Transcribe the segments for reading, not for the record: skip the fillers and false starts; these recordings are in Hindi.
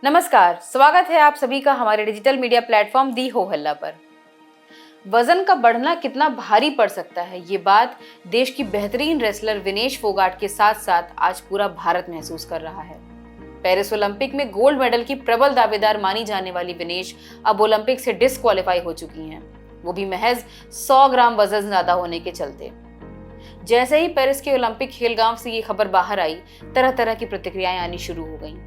नमस्कार, स्वागत है आप सभी का हमारे डिजिटल मीडिया प्लेटफॉर्म दी हो हल्ला पर। वजन का बढ़ना कितना भारी पड़ सकता है, ये बात देश की बेहतरीन रेसलर विनेश फोगाट के साथ साथ आज पूरा भारत महसूस कर रहा है। पेरिस ओलंपिक में गोल्ड मेडल की प्रबल दावेदार मानी जाने वाली विनेश अब ओलंपिक से डिस्क्वालीफाई हो चुकी हैं, वो भी महज 100 ग्राम वजन ज्यादा होने के चलते। जैसे ही पेरिस के ओलंपिक खेलगांव से ये खबर बाहर आई, तरह तरह की प्रतिक्रियाएं आनी शुरू हो गईं।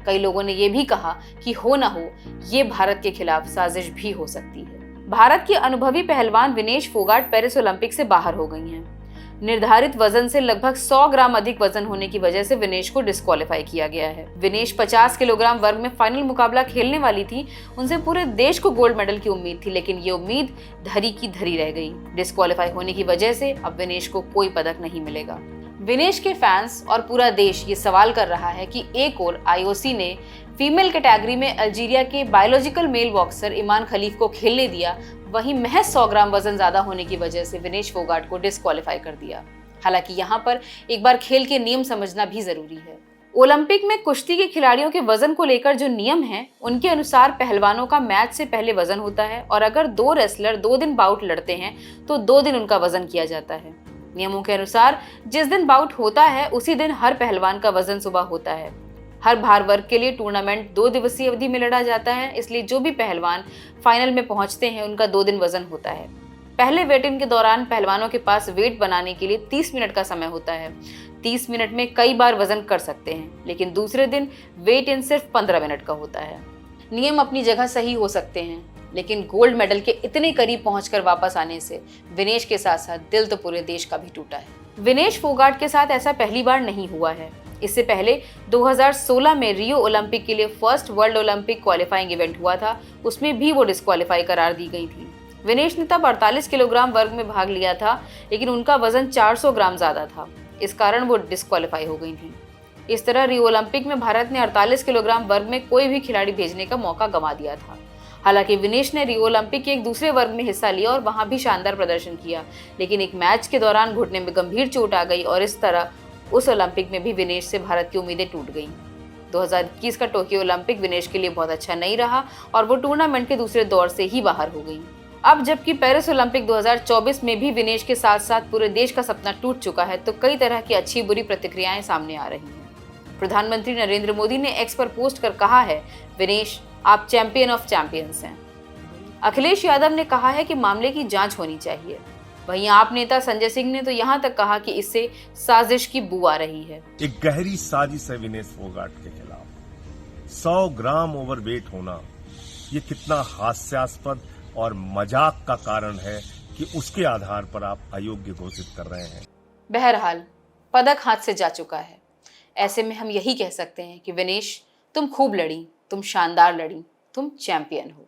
कई लोगों ने यह भी कहा कि हो ना हो, ये भारत के खिलाफ साजिश भी हो सकती है। भारत की अनुभवी पहलवान विनेश फोगाट पेरिस ओलंपिक से बाहर हो गई हैं। निर्धारित वजन से लगभग 100 ग्राम अधिक वजन होने की वजह से विनेश को डिस्क्वालीफाई किया गया है। विनेश 50 किलोग्राम वर्ग में फाइनल मुकाबला खेलने वाली थी। उनसे पूरे देश को गोल्ड मेडल की उम्मीद थी, लेकिन ये उम्मीद धरी की धरी रह गई। डिस्क्वालीफाई होने की वजह से अब विनेश को कोई पदक नहीं मिलेगा। विनेश के फैंस और पूरा देश ये सवाल कर रहा है कि एक और आईओसी ने फीमेल कैटेगरी में अल्जीरिया के बायोलॉजिकल मेल बॉक्सर ईमान खलीफ को खेलने दिया, वहीं महज 100 ग्राम वजन ज्यादा होने की वजह से विनेश फोगाट को डिस्क्वालीफाई कर दिया। हालांकि यहाँ पर एक बार खेल के नियम समझना भी जरूरी है। ओलंपिक में कुश्ती के खिलाड़ियों के वजन को लेकर जो नियम हैं, उनके अनुसार पहलवानों का मैच से पहले वजन होता है और अगर 2 रेसलर 2 दिन बाउट लड़ते हैं तो 2 दिन उनका वजन किया जाता है। नियमों के अनुसार जिस दिन बाउट होता है उसी दिन हर पहलवान का वजन सुबह होता है। हर भार वर्ग के लिए टूर्नामेंट 2 दिवसीय अवधि में लड़ा जाता है, इसलिए जो भी पहलवान फाइनल में पहुंचते हैं उनका 2 दिन वजन होता है। पहले वेट इन के दौरान पहलवानों के पास वेट बनाने के लिए 30 मिनट का समय होता है। 30 मिनट में कई बार वजन कर सकते हैं, लेकिन दूसरे दिन वेट इन सिर्फ 15 मिनट का होता है। नियम अपनी जगह सही हो सकते हैं, लेकिन गोल्ड मेडल के इतने करीब पहुंचकर वापस आने से विनेश के साथ साथ दिल तो पूरे देश का भी टूटा है। विनेश फोगाट के साथ ऐसा पहली बार नहीं हुआ है। इससे पहले 2016 में रियो ओलंपिक के लिए first world Olympic qualifying event हुआ था, उसमें भी वो डिस्क्वालीफाई करार दी गई थी। विनेश ने तब 48 किलोग्राम वर्ग में भाग लिया था, लेकिन उनका वजन 400 ग्राम ज्यादा था, इस कारण वो डिस्क्वालीफाई हो गई थी। इस तरह रियो ओलंपिक में भारत ने 48 किलोग्राम वर्ग में कोई भी खिलाड़ी भेजने का मौका गंवा दिया था। हालांकि विनेश ने रियो ओलंपिक के एक दूसरे वर्ग में हिस्सा लिया और वहां भी शानदार प्रदर्शन किया, लेकिन एक मैच के दौरान घुटने में गंभीर चोट आ गई और इस तरह उस ओलंपिक में भी विनेश से भारत की उम्मीदें टूट गईं। 2021 का टोक्यो ओलंपिक विनेश के लिए बहुत अच्छा नहीं रहा और वो टूर्नामेंट के दूसरे दौर से ही बाहर हो गई। अब जबकि पेरिस ओलंपिक 2024 में भी विनेश के साथ साथ पूरे देश का सपना टूट चुका है, तो कई तरह की अच्छी बुरी प्रतिक्रियाएं सामने आ रही हैं। प्रधानमंत्री नरेंद्र मोदी ने एक्स पर पोस्ट कर कहा है, विनेश आप चैंपियन ऑफ चैंपियंस हैं। अखिलेश यादव ने कहा है कि मामले की जांच होनी चाहिए। वहीं आप नेता संजय सिंह ने तो यहां तक कहा कि इससे साजिश की बू आ रही है। एक गहरी साजिश है विनेश फोगाट के खिलाफ। 100 ग्राम ओवरवेट होना ये कितना हास्यास्पद और मजाक का कारण है कि उसके आधार पर आप अयोग्य घोषित कर रहे हैं। बहरहाल पदक हाथ से जा चुका है। ऐसे में हम यही कह सकते हैं कि विनेश तुम खूब लड़ी, तुम शानदार लड़ी, तुम चैंपियन हो।